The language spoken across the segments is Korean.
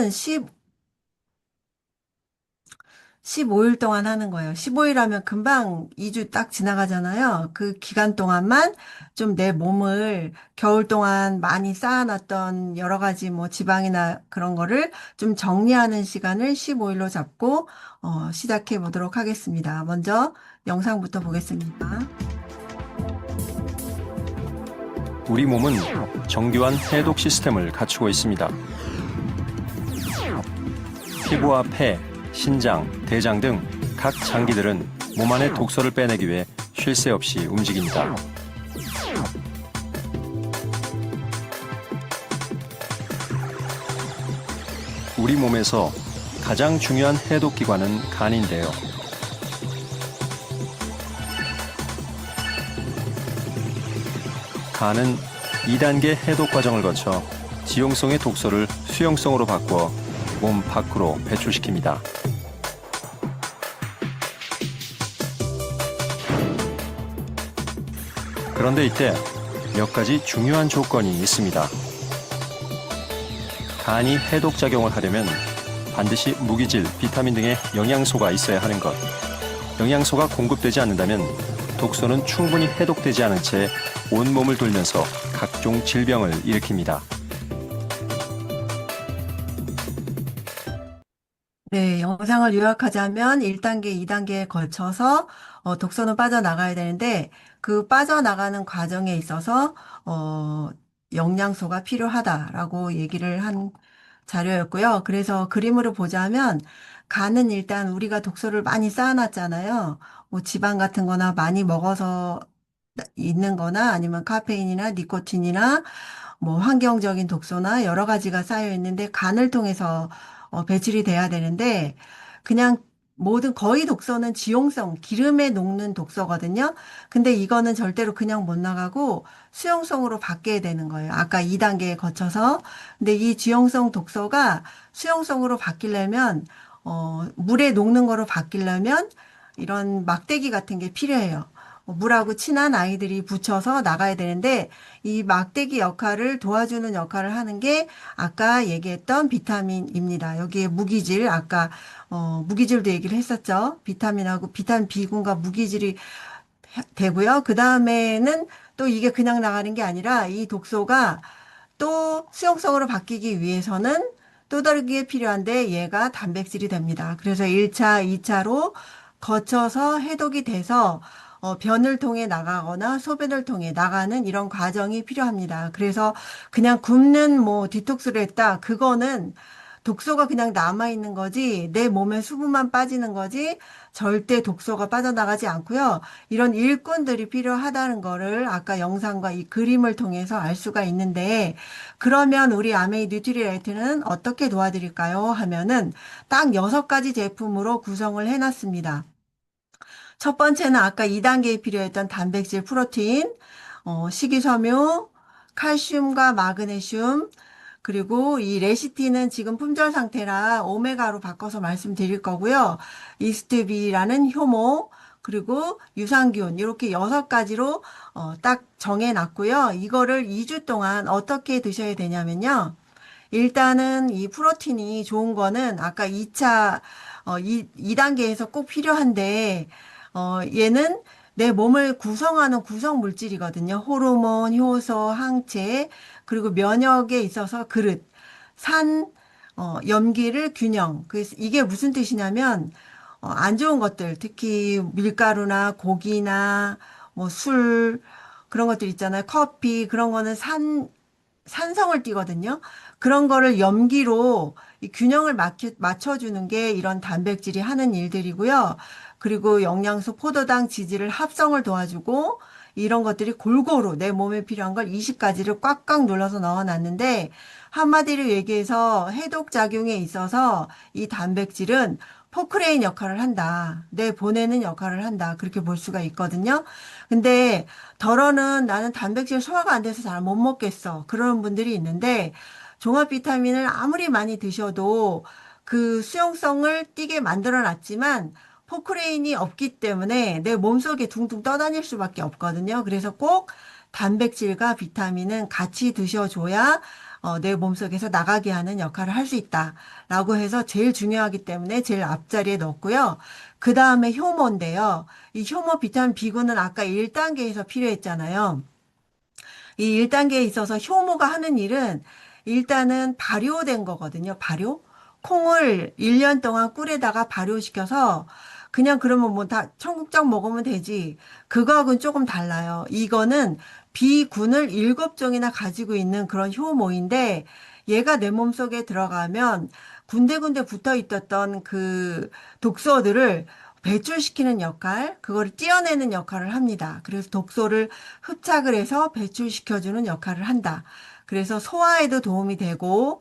10, 15일 동안 하는 거예요. 15일 하면 금방 2주 딱 지나가잖아요. 그 기간 동안만 좀 내 몸을 겨울 동안 많이 쌓아놨던 여러 가지 뭐 지방이나 그런 거를 좀 정리하는 시간을 15일로 잡고 시작해 보도록 하겠습니다. 먼저 영상부터 보겠습니다. 우리 몸은 정교한 해독 시스템을 갖추고 있습니다. 피부와 폐, 신장, 대장 등 각 장기들은 몸 안의 독소를 빼내기 위해 쉴 새 없이 움직입니다. 우리 몸에서 가장 중요한 해독 기관은 간인데요. 간은 2단계 해독 과정을 거쳐 지용성의 독소를 수용성으로 바꾸어 몸 밖으로 배출시킵니다. 그런데 이때 몇 가지 중요한 조건이 있습니다. 간이 해독 작용을 하려면 반드시 무기질, 비타민 등의 영양소가 있어야 하는 것. 영양소가 공급되지 않는다면 독소는 충분히 해독되지 않은 채 온몸을 돌면서 각종 질병을 일으킵니다. 네, 영상을 요약하자면 1단계, 2단계에 걸쳐서 독소는 빠져나가야 되는데 그 빠져나가는 과정에 있어서 어, 영양소가 필요하다라고 얘기를 한 자료였고요. 그래서 그림으로 보자면 간은 일단 우리가 독소를 많이 쌓아놨잖아요. 뭐 지방 같은 거나 많이 먹어서 있는 거나 아니면 카페인이나 니코틴이나 뭐 환경적인 독소나 여러 가지가 쌓여 있는데 간을 통해서 배출이 돼야 되는데 그냥 모든 거의 독소는 지용성, 기름에 녹는 독소거든요. 근데 이거는 절대로 그냥 못 나가고 수용성으로 바뀌어야 되는 거예요. 아까 2단계에 거쳐서. 근데 이 지용성 독소가 수용성으로 바뀌려면 물에 녹는 거로 바뀌려면 이런 막대기 같은 게 필요해요. 물하고 친한 아이들이 붙여서 나가야 되는데 이 막대기 역할을 도와주는 역할을 하는 게 아까 얘기했던 비타민입니다. 여기에 무기질, 아까 무기질도 얘기를 했었죠. 비타민하고 비타민 B군과 무기질이 되고요. 그 다음에는 또 이게 그냥 나가는 게 아니라 이 독소가 또 수용성으로 바뀌기 위해서는 또 다르게 필요한데 얘가 단백질이 됩니다. 그래서 1차, 2차로 거쳐서 해독이 돼서 변을 통해 나가거나 소변을 통해 나가는 이런 과정이 필요합니다. 그래서 그냥 굶는 뭐 디톡스를 했다. 그거는 독소가 그냥 남아있는 거지, 내 몸에 수분만 빠지는 거지, 절대 독소가 빠져나가지 않고요. 이런 일꾼들이 필요하다는 거를 아까 영상과 이 그림을 통해서 알 수가 있는데, 그러면 우리 아메이 뉴트리라이트는 어떻게 도와드릴까요? 하면은 딱 6가지 제품으로 구성을 해놨습니다. 첫 번째는 아까 2단계에 필요했던 단백질, 프로테인, 식이섬유, 칼슘과 마그네슘, 그리고 이 레시티는 지금 품절 상태라 오메가로 바꿔서 말씀드릴 거고요. 이스트비라는 효모, 그리고 유산균, 이렇게 6가지로 딱 정해놨고요. 이거를 2주 동안 어떻게 드셔야 되냐면요. 일단은 이 프로틴이 좋은 거는 아까 2차, 2단계에서 꼭 필요한데, 얘는 내 몸을 구성하는 구성 물질이거든요. 호르몬, 효소, 항체, 그리고 면역에 있어서 그릇, 산, 염기를 균형. 그래서 이게 무슨 뜻이냐면, 안 좋은 것들, 특히 밀가루나 고기나 뭐 술, 그런 것들 있잖아요. 커피, 그런 거는 산성을 띠거든요. 그런 거를 염기로 이 균형을 맞춰주는 게 이런 단백질이 하는 일들이고요. 그리고 영양소, 포도당, 지지를 합성을 도와주고 이런 것들이 골고루 내 몸에 필요한 걸 20가지를 꽉꽉 눌러서 넣어놨는데 한마디로 얘기해서 해독 작용에 있어서 이 단백질은 포크레인 역할을 한다. 내 보내는 역할을 한다. 그렇게 볼 수가 있거든요. 근데 덜어는 나는 단백질 소화가 안 돼서 잘 못 먹겠어. 그런 분들이 있는데 종합 비타민을 아무리 많이 드셔도 그 수용성을 띠게 만들어 놨지만 포크레인이 없기 때문에 내 몸속에 둥둥 떠다닐 수밖에 없거든요. 그래서 꼭 단백질과 비타민은 같이 드셔줘야 내 몸속에서 나가게 하는 역할을 할 수 있다라고 해서 제일 중요하기 때문에 제일 앞자리에 넣었고요. 그 다음에 효모인데요. 이 효모 비타민 B군은 아까 1단계에서 필요했잖아요. 이 1단계에 있어서 효모가 하는 일은 일단은 발효된 거거든요. 발효? 콩을 1년 동안 꿀에다가 발효시켜서 그냥 그러면 뭐 다 청국장 먹으면 되지. 그거하고는 조금 달라요. 이거는 B군을 7종이나 가지고 있는 그런 효모인데 얘가 내 몸속에 들어가면 군데군데 붙어 있었던 그 독소들을 배출시키는 역할, 그거를 떼어내는 역할을 합니다. 그래서 독소를 흡착을 해서 배출시켜주는 역할을 한다. 그래서 소화에도 도움이 되고,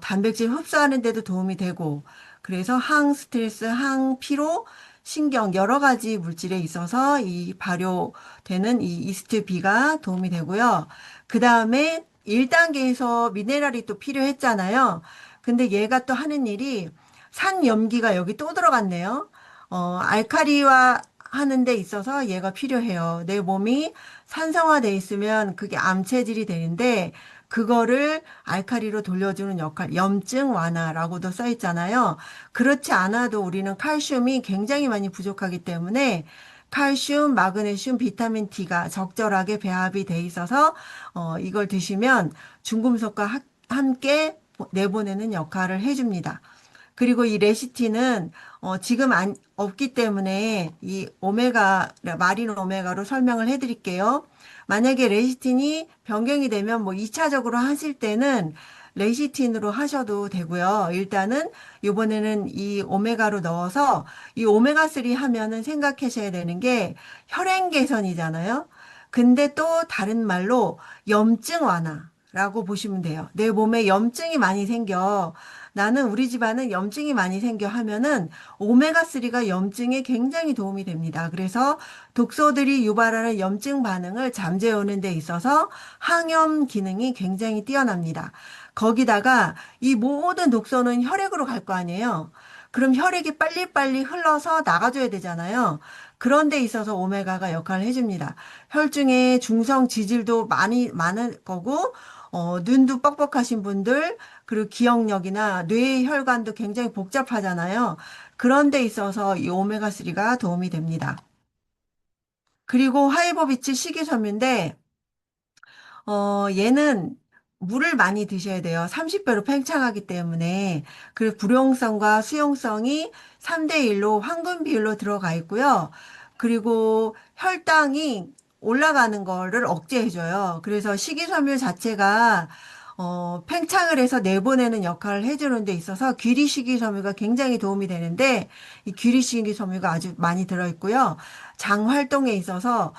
단백질 흡수하는 데도 도움이 되고, 그래서 항스트레스, 항피로, 신경 여러 가지 물질에 있어서 이 발효되는 이 이스트 B가 도움이 되고요. 그 다음에 1단계에서 미네랄이 또 필요했잖아요. 근데 얘가 또 하는 일이 산염기가 여기 또 들어갔네요. 알카리화 하는 데 있어서 얘가 필요해요. 내 몸이 산성화돼 있으면 그게 암 체질이 되는데 그거를 알카리로 돌려주는 역할, 염증 완화라고도 써 있잖아요. 그렇지 않아도 우리는 칼슘이 굉장히 많이 부족하기 때문에 칼슘, 마그네슘, 비타민 D가 적절하게 배합이 돼 있어서 이걸 드시면 중금속과 함께 내보내는 역할을 해줍니다. 그리고 이 레시틴은 지금 없기 때문에 이 오메가, 마린 오메가로 설명을 해드릴게요. 만약에 레시틴이 변경이 되면 뭐 2차적으로 하실 때는 레시틴으로 하셔도 되고요. 일단은 이번에는 이 오메가로 넣어서 이 오메가3 하면은 생각하셔야 되는 게 혈행 개선이잖아요. 근데 또 다른 말로 염증 완화라고 보시면 돼요. 내 몸에 염증이 많이 생겨. 나는 우리 집안은 염증이 많이 생겨 하면은 오메가3가 염증에 굉장히 도움이 됩니다. 그래서 독소들이 유발하는 염증 반응을 잠재우는 데 있어서 항염 기능이 굉장히 뛰어납니다. 거기다가 이 모든 독소는 혈액으로 갈 거 아니에요. 그럼 혈액이 빨리빨리 흘러서 나가줘야 되잖아요. 그런 데 있어서 오메가가 역할을 해줍니다. 혈중에 중성 지질도 많을 거고, 눈도 뻑뻑하신 분들, 그리고 기억력이나 뇌 혈관도 굉장히 복잡하잖아요. 그런 데 있어서 이 오메가3가 도움이 됩니다. 그리고 하이보비치 식이섬유인데, 얘는 물을 많이 드셔야 돼요. 30배로 팽창하기 때문에. 그리고 불용성과 수용성이 3대1로 황금 비율로 들어가 있고요. 그리고 혈당이 올라가는 거를 억제해줘요. 그래서 식이섬유 자체가 팽창을 해서 내보내는 역할을 해주는 데 있어서 귀리식이섬유가 굉장히 도움이 되는데 이 귀리식이섬유가 아주 많이 들어있고요. 장 활동에 있어서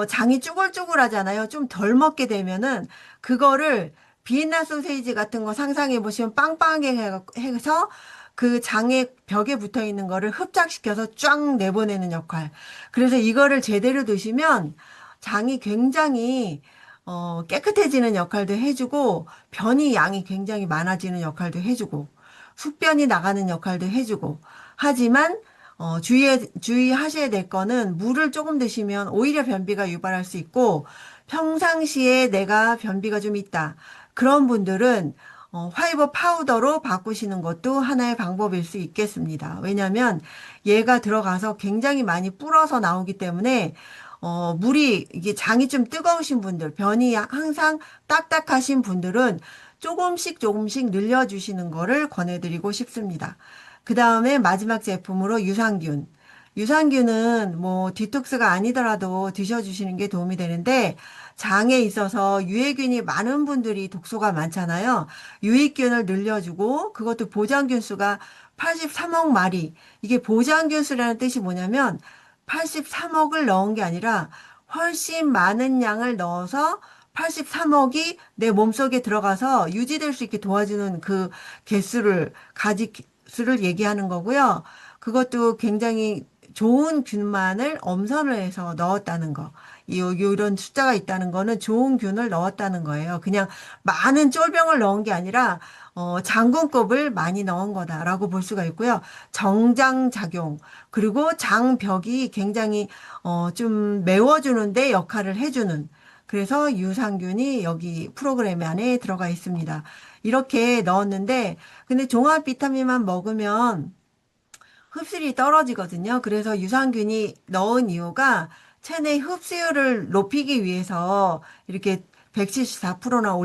장이 쭈글쭈글하잖아요. 좀 덜 먹게 되면은 그거를 비엔나 소세지 같은 거 상상해 보시면 빵빵하게 해서 그 장의 벽에 붙어 있는 거를 흡착시켜서 쫙 내보내는 역할. 그래서 이거를 제대로 드시면 장이 굉장히 깨끗해지는 역할도 해주고 변이 양이 굉장히 많아지는 역할도 해주고 숙변이 나가는 역할도 해주고 하지만 주의하셔야 될 거는 물을 조금 드시면 오히려 변비가 유발할 수 있고 평상시에 내가 변비가 좀 있다. 그런 분들은 화이버 파우더로 바꾸시는 것도 하나의 방법일 수 있겠습니다. 왜냐하면 얘가 들어가서 굉장히 많이 불어서 나오기 때문에 물이 이게 장이 좀 뜨거우신 분들, 변이 항상 딱딱하신 분들은 조금씩 조금씩 늘려주시는 거를 권해드리고 싶습니다. 그 다음에 마지막 제품으로 유산균. 유산균은 뭐 디톡스가 아니더라도 드셔주시는 게 도움이 되는데 장에 있어서 유해균이 많은 분들이 독소가 많잖아요. 유익균을 늘려주고 그것도 보장균 수가 83억 마리. 이게 보장균 수라는 뜻이 뭐냐면 83억을 넣은 게 아니라 훨씬 많은 양을 넣어서 83억이 내 몸속에 들어가서 유지될 수 있게 도와주는 그 수를 얘기하는 거고요. 그것도 굉장히 좋은 균만을 엄선을 해서 넣었다는 거. 이런 숫자가 있다는 거는 좋은 균을 넣었다는 거예요. 그냥 많은 쫄병을 넣은 게 아니라 장군급을 많이 넣은 거다라고 볼 수가 있고요. 정장작용 그리고 장벽이 굉장히 좀 메워주는데 역할을 해주는 그래서 유산균이 여기 프로그램 안에 들어가 있습니다. 이렇게 넣었는데, 근데 종합 비타민만 먹으면 흡수율이 떨어지거든요. 그래서 유산균이 넣은 이유가 체내 흡수율을 높이기 위해서 이렇게 174%나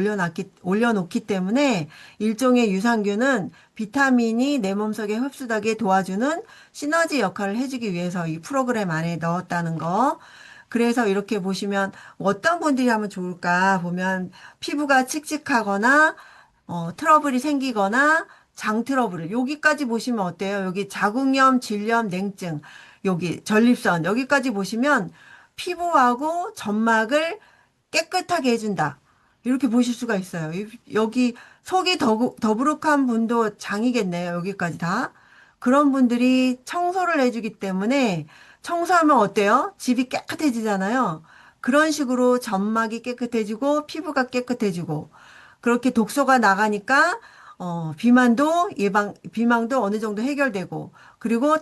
올려놓기 때문에 일종의 유산균은 비타민이 내 몸속에 흡수되게 도와주는 시너지 역할을 해주기 위해서 이 프로그램 안에 넣었다는 거. 그래서 이렇게 보시면 어떤 분들이 하면 좋을까 보면 피부가 칙칙하거나 트러블이 생기거나 장 트러블을 여기까지 보시면 어때요? 여기 자궁염, 질염, 냉증, 여기 전립선 여기까지 보시면 피부하고 점막을 깨끗하게 해준다. 이렇게 보실 수가 있어요. 여기 속이 더부룩한 분도 장이겠네요. 여기까지 다. 그런 분들이 청소를 해주기 때문에 청소하면 어때요? 집이 깨끗해지잖아요. 그런 식으로 점막이 깨끗해지고 피부가 깨끗해지고 그렇게 독소가 나가니까 비만도 어느 정도 해결되고 그리고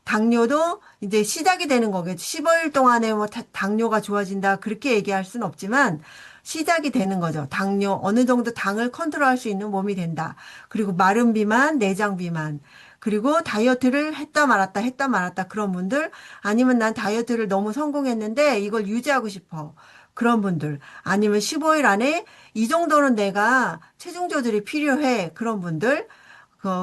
당뇨도 이제 시작이 되는 거겠죠. 15일 동안에 뭐 당뇨가 좋아진다 그렇게 얘기할 순 없지만 시작이 되는 거죠. 당뇨 어느 정도 당을 컨트롤할 수 있는 몸이 된다. 그리고 마른 비만, 내장 비만. 그리고 다이어트를 했다 말았다 그런 분들 아니면 난 다이어트를 너무 성공했는데 이걸 유지하고 싶어. 그런 분들 아니면 15일 안에 이 정도는 내가 체중 조절이 필요해. 그런 분들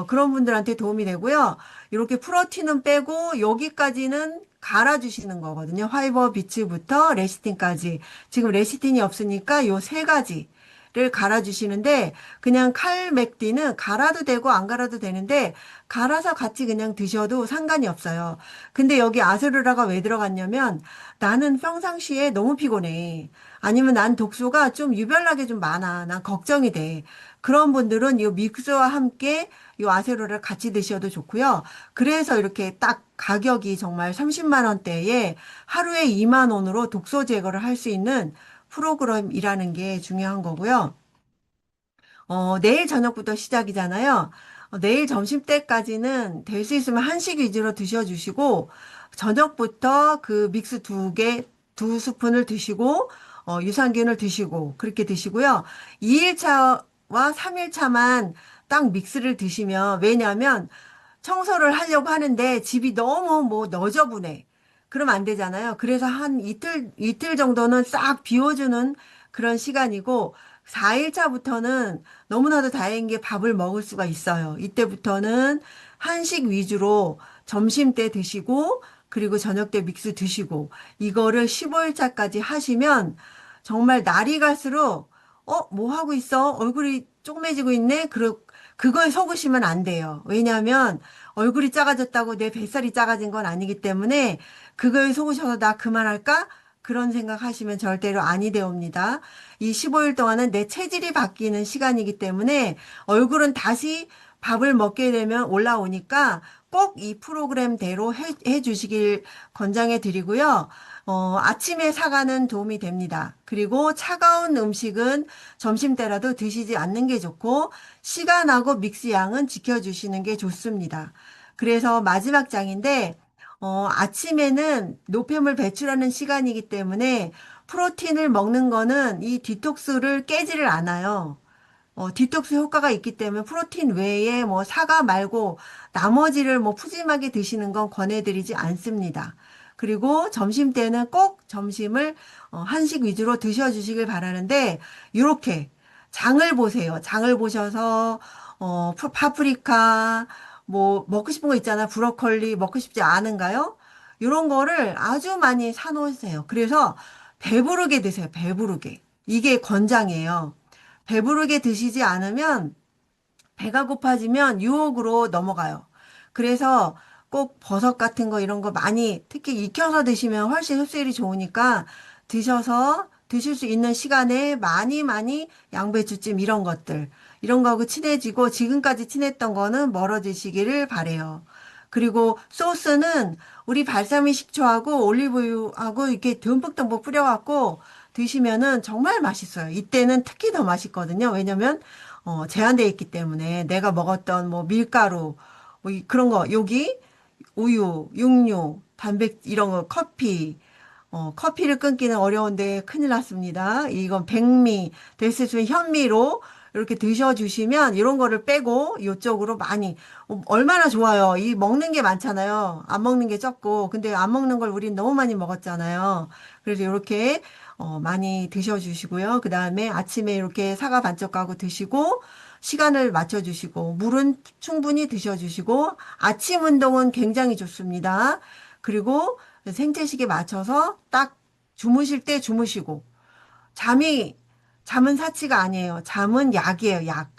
그런 분들한테 도움이 되고요. 이렇게 프로틴은 빼고 여기까지는 갈아주시는 거거든요. 화이버 비츠부터 레시틴까지. 지금 레시틴이 없으니까 요 세 가지를 갈아주시는데 그냥 칼맥디는 갈아도 되고 안 갈아도 되는데 갈아서 같이 그냥 드셔도 상관이 없어요. 근데 여기 아세로라가 왜 들어갔냐면 나는 평상시에 너무 피곤해. 아니면 난 독소가 좀 유별나게 좀 많아. 난 걱정이 돼. 그런 분들은 이 믹스와 함께 이 아세로를 같이 드셔도 좋고요. 그래서 이렇게 딱 가격이 정말 30만 원대에 하루에 2만 원으로 독소 제거를 할 수 있는 프로그램이라는 게 중요한 거고요. 내일 저녁부터 시작이잖아요. 내일 점심때까지는 될 수 있으면 한식 위주로 드셔주시고, 저녁부터 그 믹스 두 스푼을 드시고, 유산균을 드시고, 그렇게 드시고요. 2일차와 3일차만 딱 믹스를 드시면, 왜냐하면 청소를 하려고 하는데 집이 너무 뭐 너저분해. 그러면 안 되잖아요. 그래서 한 이틀 정도는 싹 비워주는 그런 시간이고, 4일차부터는 너무나도 다행인 게 밥을 먹을 수가 있어요. 이때부터는 한식 위주로 점심 때 드시고, 그리고 저녁 때 믹스 드시고, 이거를 15일차까지 하시면 정말 날이 갈수록, 뭐 하고 있어? 얼굴이 쪼그매지고 있네? 그거에 속으시면 안 돼요. 왜냐하면 얼굴이 작아졌다고 내 뱃살이 작아진 건 아니기 때문에 그거에 속으셔서 나 그만할까? 그런 생각하시면 절대로 아니 되옵니다. 이 15일 동안은 내 체질이 바뀌는 시간이기 때문에 얼굴은 다시 밥을 먹게 되면 올라오니까 꼭 이 프로그램대로 해 주시길 권장해 드리고요. 아침에 사과는 도움이 됩니다. 그리고 차가운 음식은 점심때라도 드시지 않는 게 좋고, 시간하고 믹스 양은 지켜주시는 게 좋습니다. 그래서 마지막 장인데, 아침에는 노폐물 배출하는 시간이기 때문에 프로틴을 먹는 거는 이 디톡스를 깨지를 않아요. 디톡스 효과가 있기 때문에 프로틴 외에 뭐 사과 말고 나머지를 뭐 푸짐하게 드시는 건 권해드리지 않습니다. 그리고 점심 때는 꼭 점심을 한식 위주로 드셔주시길 바라는데 이렇게 장을 보세요. 장을 보셔서 파프리카 뭐 먹고 싶은 거 있잖아. 브로콜리 먹고 싶지 않은가요? 이런 거를 아주 많이 사놓으세요. 그래서 배부르게 드세요. 배부르게. 이게 권장이에요. 배부르게 드시지 않으면 배가 고파지면 유혹으로 넘어가요. 그래서 꼭 버섯 같은 거 이런 거 많이 특히 익혀서 드시면 훨씬 흡수율이 좋으니까 드셔서 드실 수 있는 시간에 많이 많이 양배추찜 이런 거하고 친해지고 지금까지 친했던 거는 멀어지시기를 바래요. 그리고 소스는 우리 발사믹 식초하고 올리브유하고 이렇게 듬뿍듬뿍 뿌려갖고 드시면은 정말 맛있어요. 이때는 특히 더 맛있거든요. 왜냐면 제한되어 있기 때문에 내가 먹었던 뭐 밀가루 그런 거 여기 우유, 육류, 단백 이런 거 커피 커피를 끊기는 어려운데 큰일 났습니다. 이건 백미, 될 수 있으면 현미로 이렇게 드셔주시면 이런 거를 빼고 이쪽으로 많이, 얼마나 좋아요. 이 먹는 게 많잖아요. 안 먹는 게 적고. 근데 안 먹는 걸 우린 너무 많이 먹었잖아요. 그래서 이렇게 많이 드셔주시고요. 그 다음에 아침에 이렇게 사과 반쪽 가고 드시고, 시간을 맞춰주시고, 물은 충분히 드셔주시고, 아침 운동은 굉장히 좋습니다. 그리고 생체식에 맞춰서 딱 주무실 때 주무시고, 잠이, 잠은 사치가 아니에요. 잠은 약이에요, 약.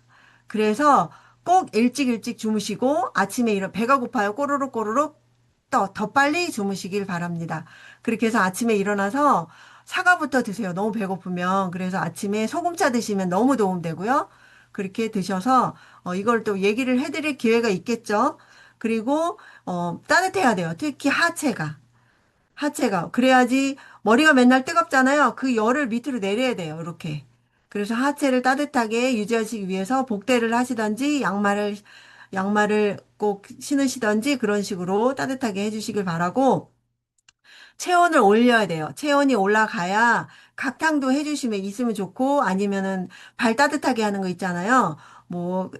그래서 꼭 일찍 일찍 주무시고, 아침에 배가 고파요. 꼬르륵 꼬르륵 더 빨리 주무시길 바랍니다. 그렇게 해서 아침에 일어나서 사과부터 드세요. 너무 배고프면. 그래서 아침에 소금차 드시면 너무 도움되고요. 그렇게 드셔서, 이걸 또 얘기를 해드릴 기회가 있겠죠. 그리고, 따뜻해야 돼요. 특히 하체가. 하체가. 그래야지 머리가 맨날 뜨겁잖아요. 그 열을 밑으로 내려야 돼요. 이렇게. 그래서 하체를 따뜻하게 유지하시기 위해서 복대를 하시던지 양말을 꼭 신으시던지 그런 식으로 따뜻하게 해주시길 바라고 체온을 올려야 돼요. 체온이 올라가야 각탕도 해주시면 있으면 좋고 아니면은 발 따뜻하게 하는 거 있잖아요. 뭐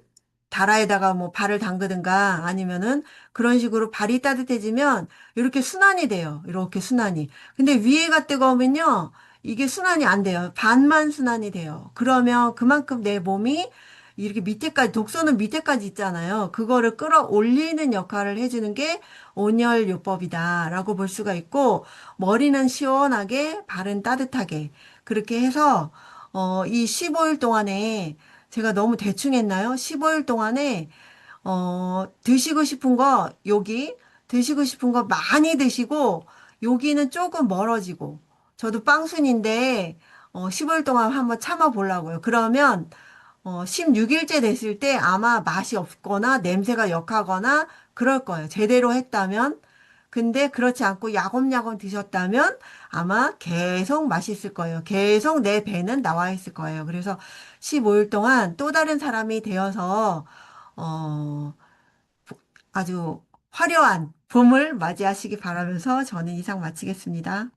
다라에다가 뭐 발을 담그든가 아니면은 그런 식으로 발이 따뜻해지면 이렇게 순환이 돼요. 이렇게 순환이. 근데 위에가 뜨거우면요. 이게 순환이 안 돼요. 반만 순환이 돼요. 그러면 그만큼 내 몸이 이렇게 밑에까지, 독소는 밑에까지 있잖아요. 그거를 끌어올리는 역할을 해주는 게 온열요법이다라고 볼 수가 있고, 머리는 시원하게, 발은 따뜻하게. 그렇게 해서, 이 15일 동안에 제가 너무 대충 했나요? 15일 동안에, 드시고 싶은 거, 드시고 싶은 거 많이 드시고, 여기는 조금 멀어지고, 저도 빵순인데, 15일 동안 한번 참아보려고요. 그러면, 16일째 됐을 때 아마 맛이 없거나 냄새가 역하거나 그럴 거예요. 제대로 했다면. 근데 그렇지 않고 야곱야곱 드셨다면 아마 계속 맛있을 거예요. 계속 내 배는 나와 있을 거예요. 그래서 15일 동안 또 다른 사람이 되어서, 어, 아주 화려한 봄을 맞이하시기 바라면서 저는 이상 마치겠습니다.